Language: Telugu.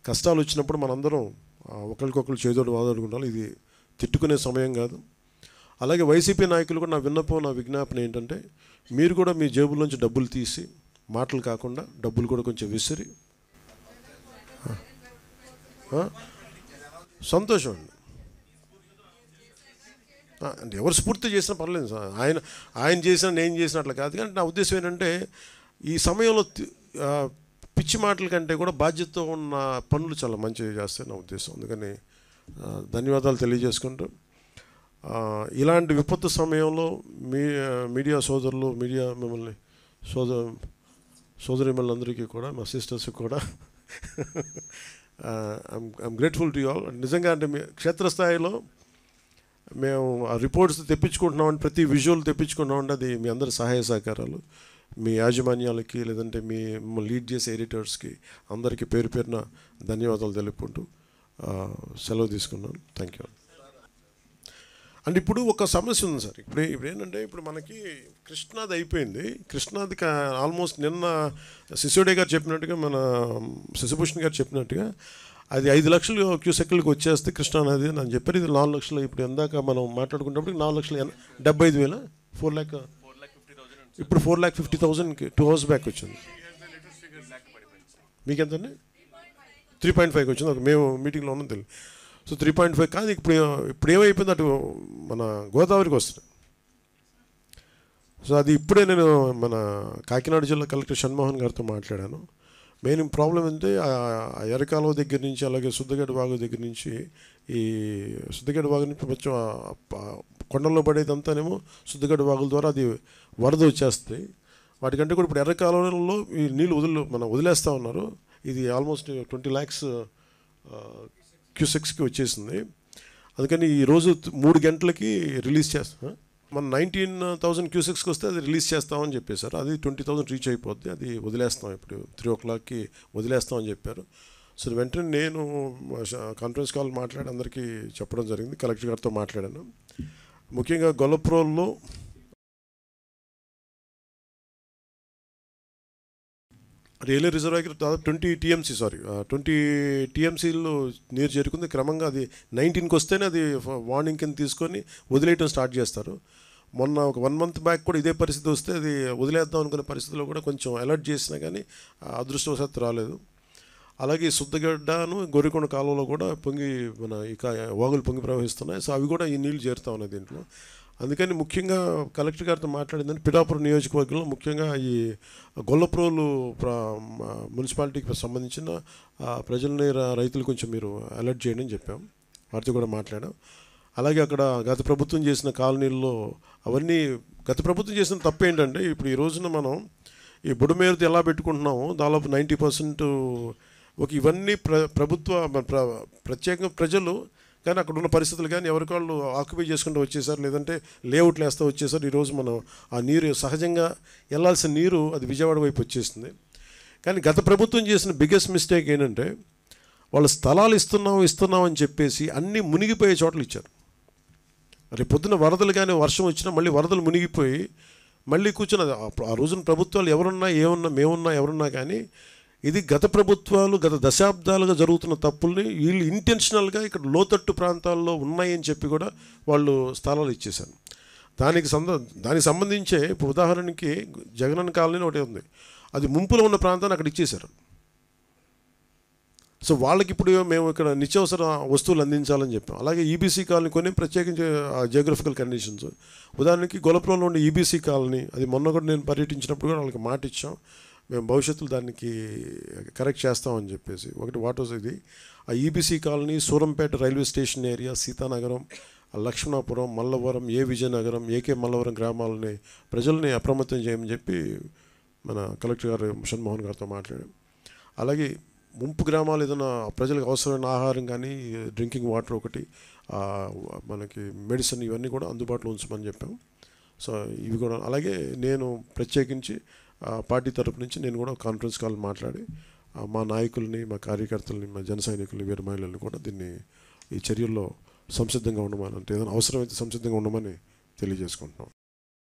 కష్టాలు వచ్చినప్పుడు మనందరం ఒకరికొకరు చేదోడు వాదోడుకుంటాం. ఇది తిట్టుకునే సమయం కాదు. అలాగే వైసీపీ నాయకులు కూడా నా విన్నపం, నా విజ్ఞాపన ఏంటంటే, మీరు కూడా మీ జేబుల్లోంచి డబ్బులు తీసి, మాటలు కాకుండా డబ్బులు కూడా కొంచెం విసిరి, సంతోషం అండి. అంటే ఎవరు స్ఫూర్తి చేసినా పర్లేదు సార్. ఆయన చేసినా నేను చేసిన అట్లా కాదు. కానీ నా ఉద్దేశం ఏంటంటే, ఈ సమయంలో పిచ్చి మాటల కంటే కూడా బాధ్యతతో ఉన్న పనులు చాలా మంచిగా చేస్తాయి నా ఉద్దేశం. అందుకని ధన్యవాదాలు తెలియజేసుకుంటూ, ఇలాంటి విపత్తు సమయంలో మీడియా సోదరులు, మిమ్మల్ని సోదరిమణులందరికీ కూడా, మా సిస్టర్స్కి కూడా I'm grateful to you all. నిజంగా అంటే క్షేత్రస్థాయిలో మేము ఆ రిపోర్ట్స్ తెప్పించుకుంటున్నామంటే, ప్రతి విజువల్ తెప్పించుకుంటున్నామంటే అది మీ అందరి సహాయ సహకారాలు. మీ యాజమాన్యాలకి, లేదంటే మిమ్మల్ని లీడ్ చేసే ఎడిటర్స్కి అందరికీ పేరు పేరున ధన్యవాదాలు తెలుపుకుంటూ సెలవు తీసుకున్నాను. Thank you. అండ్ ఇప్పుడు ఒక సమస్య ఉంది సార్. ఇప్పుడు ఏంటంటే, ఇప్పుడు మనకి కృష్ణాది అయిపోయింది. కృష్ణాది ఆల్మోస్ట్ నిన్న సిసోడే గారు చెప్పినట్టుగా, మన శశిభూషణ్ గారు చెప్పినట్టుగా, అది 5 లక్షలు క్యూసెక్లకు వచ్చేస్తే కృష్ణానది అని చెప్పారు. ఇది 4 లక్షలు. ఇప్పుడు ఎందాక మనం మాట్లాడుకున్నప్పుడు 4,75,000, 4,00,000, ఇప్పుడు 4,50,000కి 2 hours బ్యాక్ వచ్చింది. మీకెంతండి? 3.5 వచ్చింది. ఒక మేము మీటింగ్లో ఉన్నాం తెలియదు. సో 3.5 కాదు. ఇప్పుడు ఏమైపోయింది, అటు మన గోదావరికి వస్తుంది. సో అది ఇప్పుడే నేను మన కాకినాడ జిల్లా కలెక్టర్ షణ్మోహన్ గారితో మాట్లాడాను. మెయిన్ ప్రాబ్లం అంటే ఎర్రకాలువ దగ్గర నుంచి, అలాగే శుద్ధగడ్డ వాగు దగ్గర నుంచి, ఈ శుద్ధగడ్డ వాగు నుంచి కొంచెం కొండల్లో పడేదంతానేమో శుద్ధగడ్డ వాగుల ద్వారా అది వరద వచ్చేస్తుంది. వాటికంటే కూడా ఇప్పుడు ఎర్రకాలువలో ఈ నీళ్ళు వదిలేస్తూ ఉన్నారు. ఇది ఆల్మోస్ట్ 20 lakhs క్యూసెక్స్కి వచ్చేసింది. అందుకని ఈరోజు 3 గంటలకి రిలీజ్ చేస్తాం. మన 19,000 క్యూసెక్స్కి వస్తే అది రిలీజ్ చేస్తామని చెప్పేశారు. అది 20,000 రీచ్ అయిపోద్ది. అది వదిలేస్తాం, ఇప్పుడు 3 o'clockకి వదిలేస్తామని చెప్పారు. సో వెంటనే నేను కాన్ఫరెన్స్ కాల్ మాట్లాడి అందరికీ చెప్పడం జరిగింది. కలెక్టర్ గారితో మాట్లాడాను. ముఖ్యంగా గొల్లప్రోల్లో రైల్వే రిజర్వాయర్ దాదాపు 20 TMCలు నీరు చేరుకుంది. క్రమంగా అది 19కి వస్తేనే అది వార్నింగ్ కింద తీసుకొని వదిలేయటం స్టార్ట్ చేస్తారు. మొన్న ఒక 1 month బ్యాక్ కూడా ఇదే పరిస్థితి వస్తే అది వదిలేద్దాం అనుకునే పరిస్థితిలో కూడా కొంచెం అలర్ట్ చేసినా కానీ అదృష్టవశాత్తు రాలేదు. అలాగే శుద్ధగడ్డను గొర్రెకొండ కాలువలో కూడా వాగులు పొంగి ప్రవహిస్తున్నాయి. సో అవి కూడా ఈ నీళ్లు చేరుతూ ఉన్నాయి దీంట్లో. అందుకని ముఖ్యంగా కలెక్టర్ గారితో మాట్లాడిందని, పిఠాపురం నియోజకవర్గంలో ముఖ్యంగా ఈ గొల్లప్రోలు మున్సిపాలిటీకి సంబంధించిన ప్రజల్ని, రైతులు కొంచెం మీరు అలర్ట్ చేయండి అని చెప్పాం. వారితో కూడా మాట్లాడాం. అలాగే అక్కడ గత ప్రభుత్వం చేసిన కాలనీల్లో అవన్నీ, గత ప్రభుత్వం చేసిన తప్పు ఏంటంటే, ఇప్పుడు ఈ రోజున మనం ఈ బుడమేరుతో ఎలా పెట్టుకుంటున్నామో దాదాపు 90% ఇవన్నీ ప్రత్యేకంగా ప్రజలు కానీ అక్కడ ఉన్న పరిస్థితులు కానీ ఎవరికాళ్ళు ఆక్యుపై చేసుకుంటూ వచ్చేసారు, లేదంటే లేఅవుట్లు వేస్తూ వచ్చేసారు. ఈరోజు మనం ఆ నీరు సహజంగా వెళ్ళాల్సిన నీరు అది విజయవాడ వైపు వచ్చేస్తుంది. కానీ గత ప్రభుత్వం చేసిన బిగ్గెస్ట్ మిస్టేక్ ఏంటంటే, వాళ్ళు స్థలాలు ఇస్తున్నాం అని చెప్పేసి అన్నీ మునిగిపోయే చోట్ల ఇచ్చారు. రేపు పొద్దున వరదలు కానీ వర్షం వచ్చినా మళ్ళీ వరదలు మునిగిపోయి మళ్ళీ కూర్చున్నది. ఆ రోజున ప్రభుత్వాలు మేమున్నా ఎవరున్నా కానీ, ఇది గత ప్రభుత్వాలు గత దశాబ్దాలుగా జరుగుతున్న తప్పుల్ని వీళ్ళు ఇంటెన్షనల్గా ఇక్కడ లోతట్టు ప్రాంతాల్లో ఉన్నాయని చెప్పి కూడా వాళ్ళు స్థలాలు ఇచ్చేశారు. దానికి సంబంధించే ఇప్పుడు ఉదాహరణకి జగనన్న కాలనీ ఒకటి ఉంది, అది ముంపులో ఉన్న ప్రాంతాన్ని అక్కడ ఇచ్చేశారు. సో వాళ్ళకి ఇప్పుడు మేము ఇక్కడ నిత్యావసర వస్తువులు అందించాలని చెప్పాం. అలాగే ఈబీసీ కాలనీ కొన్ని ప్రత్యేకించి జియోగ్రఫికల్ కండిషన్స్, ఉదాహరణకి గొల్లపురంలో ఉండే ఈబీసీ కాలనీ, అది మొన్న కూడా నేను పర్యటించినప్పుడు కూడా వాళ్ళకి మాట ఇచ్చాం, మేము భవిష్యత్తులో దానికి కరెక్ట్ చేస్తామని చెప్పేసి. ఒకటి వాట్ వాజ్ ఇది, ఆ EBC colony, Surampeta railway station area, Seethanagaram, Lakshmanapuram, Mallavaram, Vizianagaram, AK Mallavaram గ్రామాలని ప్రజల్ని అప్రమత్తం చేయమని చెప్పి మన కలెక్టర్ గారు షణ్మోహన్ గారితో మాట్లాడాం. అలాగే ముంపు గ్రామాలు ఏదైనా ప్రజలకు అవసరమైన ఆహారం కానీ, డ్రింకింగ్ వాటర్ ఒకటి, మనకి మెడిసిన్ ఇవన్నీ కూడా అందుబాటులో ఉంచమని చెప్పాం. సో ఇవి కూడా అలాగే నేను ప్రత్యేకించి పార్టీ తరపు నుంచి నేను కూడా కాన్ఫరెన్స్ కాల్ మాట్లాడి మా నాయకుల్ని, మా కార్యకర్తలని, మా జన సైనికుల్ని, వీర మహిళల్ని కూడా ఈ చర్యల్లో సంసిద్ధంగా ఉండమని, అంటే ఏదైనా అవసరమైతే సంసిద్ధంగా ఉండమని తెలియజేసుకుంటున్నాం.